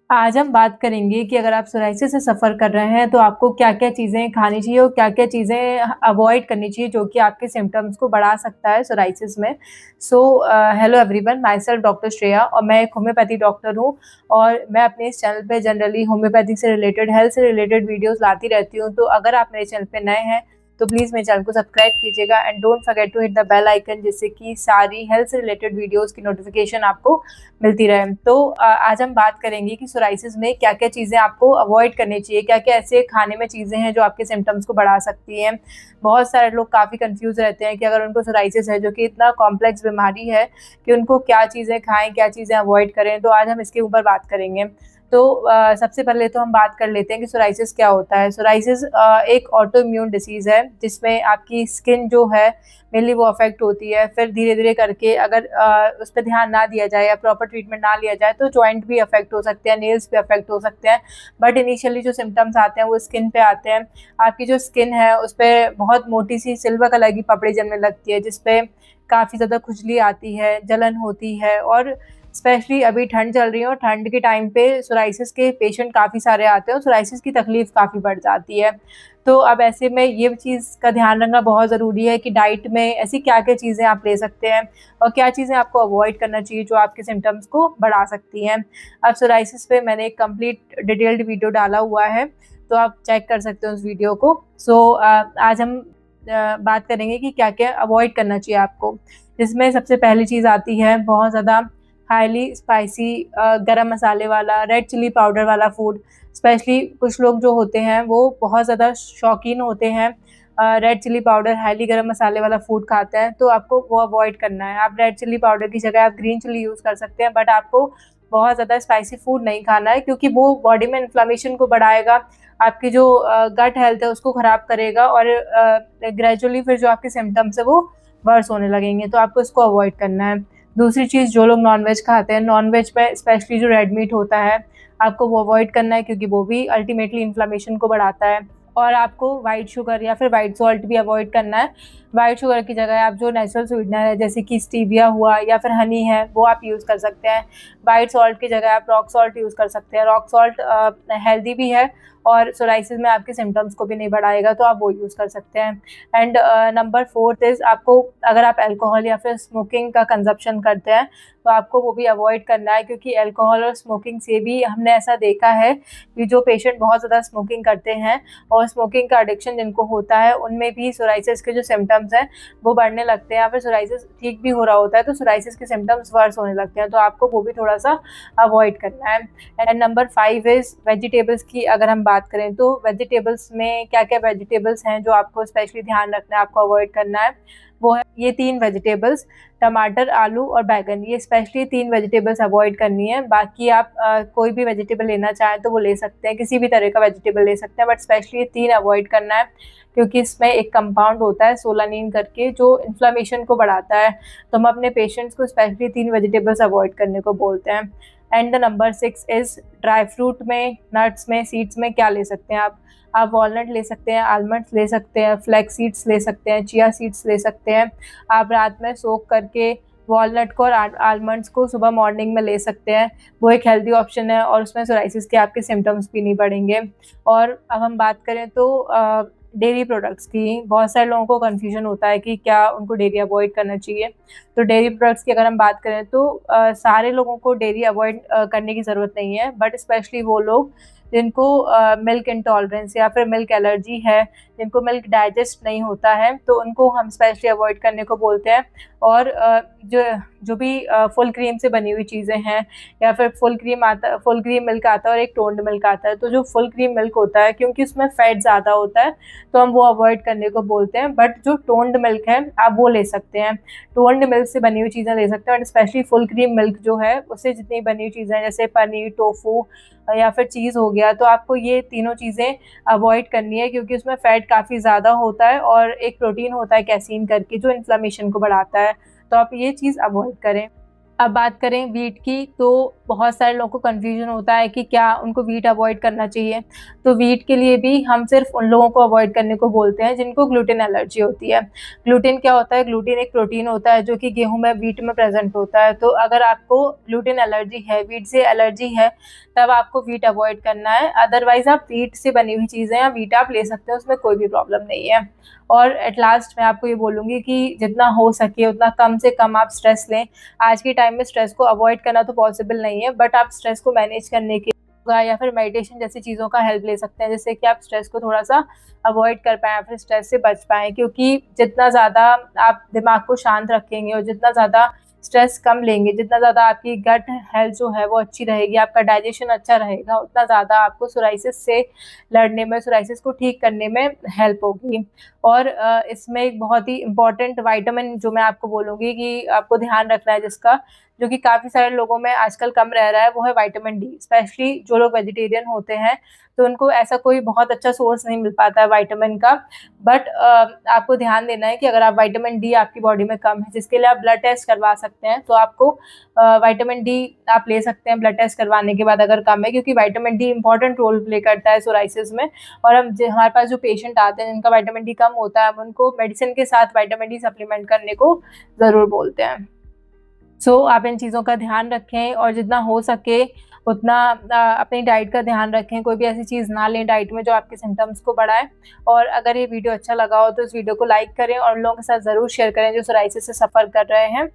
आज हम बात करेंगे कि अगर आप सोराइसिस से सफ़र कर रहे हैं, तो आपको क्या-क्या चीज़ें खानी चाहिए और क्या-क्या चीज़ें अवॉइड करनी चाहिए, जो कि आपके सिम्पटम्स को बढ़ा सकता है सोराइसिस में। Hello everyone, my self doctor Shreya और मैं एक होम्योपैथी डॉक्टर हूँ और मैं अपने इस चैनल पे जनरली होम्योपैथी से रिलेटेड, हेल्थ से रिलेटेड वीडियोज़ लाती रहती हूँ। तो अगर आप मेरे चैनल पे नए हैं, तो प्लीज़ मेरे चैनल को सब्सक्राइब कीजिएगा and don't forget to hit the bell icon, जिससे कि सारी हेल्थ से रिलेटेड वीडियोज़ की नोटिफ़िकेशन आपको मिलती रहे। आज हम बात करेंगे कि सोराइसिस में क्या-क्या चीज़ें आपको अवॉइड करनी चाहिए, क्या-क्या ऐसे खाने में चीज़ें हैं जो आपके सिम्पटम्स को बढ़ा सकती हैं। बहुत सारे लोग काफ़ी कन्फ्यूज़ रहते हैं कि अगर उनको सोराइसिस है, जो कि इतना कॉम्प्लेक्स बीमारी है, कि उनको क्या चीज़ें खाएँ, क्या चीज़ें अवॉइड करें, तो आज हम इसके ऊपर बात करेंगे। सबसे पहले तो हम बात कर लेते हैं कि सोराइसिस क्या होता है। सोराइसिस एक ऑटो इम्यून डिसीज़ है, जिसमें आपकी स्किन जो है मेनली वो अफ़ेक्ट होती है। फिर धीरे-धीरे करके अगर उस पे ध्यान ना दिया जाए या प्रॉपर ट्रीटमेंट ना लिया जाए, तो जॉइंट भी अफ़ेक्ट हो सकते हैं, नेल्स भी अफ़ेक्ट हो सकते हैं। बट इनिशियली जो सिम्पटम्स आते हैं वो स्किन पे आते हैं। आपकी जो स्किन है उस पे बहुत मोटी-सी सिल्वर कलर की पपड़ी जमने लगती है, जिस पे काफ़ी ज़्यादा खुजली आती है, जलन होती है और स्पेशली अभी ठंड चल रही है और ठंड के टाइम पे सोराइसिस के पेशेंट काफ़ी सारे आते हैं और सोराइसिस की तकलीफ़ काफ़ी बढ़ जाती है। तो अब ऐसे में ये चीज़ का ध्यान रखना बहुत ज़रूरी है कि डाइट में ऐसी क्या-क्या चीज़ें आप ले सकते हैं और क्या चीज़ें आपको अवॉइड करना चाहिए जो आपके सिम्पटम्स को बढ़ा सकती हैं। अब सोराइसिस पे मैंने एक कंप्लीट डिटेल्ड वीडियो डाला हुआ है, तो आप चेक कर सकते हो उस वीडियो को। आज हम बात करेंगे कि क्या-क्या अवॉइड करना चाहिए आपको। जिसमें सबसे पहली चीज़ आती है बहुत ज़्यादा हाईली स्पाइसी गरम मसाले वाला, रेड चिली पाउडर वाला फूड। स्पेशली कुछ लोग जो होते हैं वो बहुत ज़्यादा शौकीन होते हैं रेड चिली पाउडर, हाईली गरम मसाले वाला फूड खाते हैं, तो आपको वो अवॉइड करना है। आप रेड चिली पाउडर की जगह आप ग्रीन चिली यूज़ कर सकते हैं, बट आपको बहुत ज़्यादा स्पाइसी फूड नहीं खाना है, क्योंकि वो बॉडी में इन्फ्लेमेशन को बढ़ाएगा, आपकी जो गट हेल्थ है उसको ख़राब करेगा और ग्रेजुअली फिर जो आपके सिम्पटम्स हैं वो वर्स होने लगेंगे, तो आपको इसको अवॉइड करना है। दूसरी चीज़, जो लोग नॉन-वेज खाते हैं, नॉन-वेज में स्पेशली जो रेड मीट होता है, आपको वो अवॉइड करना है, क्योंकि वो भी अल्टीमेटली इन्फ्लेमेशन को बढ़ाता है। और आपको व्हाइट शुगर या फिर व्हाइट सॉल्ट भी अवॉइड करना है। व्हाइट शुगर की जगह आप जो नेचुरल स्वीटनर है, जैसे कि स्टीविया हुआ या फिर हनी है, वो आप यूज़ कर सकते हैं। व्हाइट सॉल्ट की जगह आप रॉक सॉल्ट यूज़ कर सकते हैं। रॉक सॉल्ट हेल्दी भी है और सोराइसिस में आपके सिम्पटम्स को भी नहीं बढ़ाएगा, तो आप वो यूज़ कर सकते हैं। एंड नंबर 4th इज़, आपको अगर आप अल्कोहल या फिर स्मोकिंग का कंज़प्शन करते हैं, तो आपको वो भी अवॉइड करना है, क्योंकि अल्कोहल और स्मोकिंग से भी हमने ऐसा देखा है कि जो पेशेंट बहुत ज़्यादा स्मोकिंग करते हैं और स्मोकिंग का एडिक्शन जिनको होता है, उनमें भी सोराइसिस के जो सिम्पटम्स हैं वो बढ़ने लगते हैं, या फिर सोराइसिस ठीक भी हो रहा होता है तो सोराइसिस के सिम्पटम्स वर्स होने लगते हैं, तो आपको वो भी थोड़ा-सा अवॉइड करना है। एंड नंबर 5 इज़ वेजिटेबल्स की अगर हम बात करें, तो वेजिटेबल्स में क्या-क्या वेजिटेबल्स हैं जो आपको स्पेशली ध्यान रखना है, आपको अवॉइड करना है, वो है ये 3 वेजिटेबल्स, टमाटर, आलू और बैंगन। ये स्पेशली 3 वेजिटेबल्स अवॉइड करनी है। बाकी आप कोई भी वेजिटेबल लेना चाहें तो वो ले सकते हैं, किसी भी तरह का वेजिटेबल ले सकते हैं, बट स्पेशली ये 3 अवॉइड करना है, क्योंकि इसमें एक कंपाउंड होता है सोलानिन करके, जो इन्फ्लेमेशन को बढ़ाता है। तो हम अपने पेशेंट्स को स्पेशली 3 वेजिटेबल्स अवॉइड करने को बोलते हैं। And the number 6 is, dry fruit में, नट्स में, सीड्स में क्या ले सकते हैं आप? आप वॉलनट ले सकते हैं, आलमंड्स ले सकते हैं, फ्लैक्स सीड्स ले सकते हैं, चिया सीड्स ले सकते हैं। आप रात में सोक करके वॉलनट को और आलमंड्स को सुबह मॉर्निंग में ले सकते हैं। वो एक हेल्दी ऑप्शन है और उसमें सोराइसिस के आपके सिम्पटम्स भी नहीं बढ़ेंगे। और अब हम बात करें तो डेयरी प्रोडक्ट्स की, बहुत सारे लोगों को कन्फ्यूजन होता है कि क्या उनको डेयरी अवॉइड करना चाहिए। तो डेयरी प्रोडक्ट्स की अगर हम बात करें तो सारे लोगों को डेयरी अवॉइड करने की ज़रूरत नहीं है, बट स्पेशली वो लोग जिनको मिल्क इंटॉलरेंस या फिर मिल्क एलर्जी है, जिनको मिल्क डाइजेस्ट नहीं होता है, तो उनको हम स्पेशली अवॉइड करने को बोलते हैं। और जो भी फुल क्रीम से बनी हुई चीज़ें हैं, या फिर फुल क्रीम मिल्क आता है और एक टोन्ड मिल्क आता है, तो जो फुल क्रीम मिल्क होता है, क्योंकि उसमें फैट ज़्यादा होता है, तो हम वो अवॉइड करने को बोलते हैं। बट जो टोन्ड मिल्क है, आप वो ले सकते हैं। टोन्ड मिल्क से बनी हुई चीज़ें ले सकते हैं, और स्पेशली फुल क्रीम मिल्क जो है, उससे जितनी बनी हुई चीज़ें हैं, जैसे पनीर, टोफू या फिर चीज़ हो गया, तो आपको ये तीनों चीज़ें अवॉइड करनी है, क्योंकि उसमें फ़ैट काफ़ी ज़्यादा होता है और एक प्रोटीन होता है कैसीन करके, जो इन्फ्लेमेशन को बढ़ाता है, तो आप ये चीज़ अवॉइड करें। अब बात करें व्हीट की, तो बहुत सारे लोगों को कन्फ्यूजन होता है कि क्या उनको व्हीट अवॉइड करना चाहिए। तो व्हीट के लिए भी हम सिर्फ उन लोगों को अवॉइड करने को बोलते हैं जिनको ग्लूटेन एलर्जी होती है। ग्लूटेन क्या होता है? ग्लूटेन एक प्रोटीन होता है जो कि गेहूँ में, व्हीट में प्रेज़ेंट होता है। तो अगर आपको ग्लूटेन एलर्जी है, व्हीट से एलर्जी है, तब आपको व्हीट अवॉइड करना है। अदरवाइज़ आप व्हीट से बनी हुई चीज़ें या व्हीट आप ले सकते हैं, उसमें कोई भी प्रॉब्लम नहीं है। और एट लास्ट मैं आपको ये बोलूँगी कि जितना हो सके उतना कम से कम आप स्ट्रेस लें। आज के टाइम में स्ट्रेस को अवॉइड करना तो पॉसिबल नहीं है, बट आप स्ट्रेस को मैनेज करने के योगा या फिर मेडिटेशन जैसी चीज़ों का हेल्प ले सकते हैं, जिससे कि आप स्ट्रेस को थोड़ा-सा अवॉइड कर पाएँ, फिर स्ट्रेस से बच पाएँ। क्योंकि जितना ज़्यादा आप दिमाग को शांत रखेंगे और जितना ज़्यादा स्ट्रेस कम लेंगे, जितना ज़्यादा आपकी गट हेल्थ जो है वो अच्छी रहेगी, आपका डाइजेशन अच्छा रहेगा, उतना ज़्यादा आपको सोराइसिस से लड़ने में, सोराइसिस को ठीक करने में हेल्प होगी। और इसमें एक बहुत ही इम्पोर्टेंट विटामिन जो मैं आपको बोलूँगी कि आपको ध्यान रखना है जिसका, जो कि काफ़ी सारे लोगों में आजकल कम रह रहा है, वो है विटामिन डी। स्पेशली जो लोग वेजिटेरियन होते हैं, तो उनको ऐसा कोई बहुत अच्छा सोर्स नहीं मिल पाता है विटामिन का। बट आपको ध्यान देना है कि अगर आप विटामिन डी आपकी बॉडी में कम है, जिसके लिए आप ब्लड टेस्ट करवा सकते हैं, तो आपको विटामिन डी आप ले सकते हैं ब्लड टेस्ट करवाने के बाद अगर कम है, क्योंकि vitamin D important role play करता है सोराइसिस में। और हमारे पास जो पेशेंट आते हैं जिनका विटामिन डी कम होता है, हम उनको मेडिसिन के साथ विटामिन डी सप्लीमेंट करने को ज़रूर बोलते हैं। सो आप इन चीज़ों का ध्यान रखें और जितना हो सके उतना अपनी डाइट का ध्यान रखें। कोई भी ऐसी चीज़ ना लें डाइट में जो आपके सिम्पटम्स को बढ़ाए। और अगर ये वीडियो अच्छा लगा हो तो इस वीडियो को लाइक करें और लोगों के साथ ज़रूर शेयर करें जो सोराइसिस से सफ़र कर रहे हैं।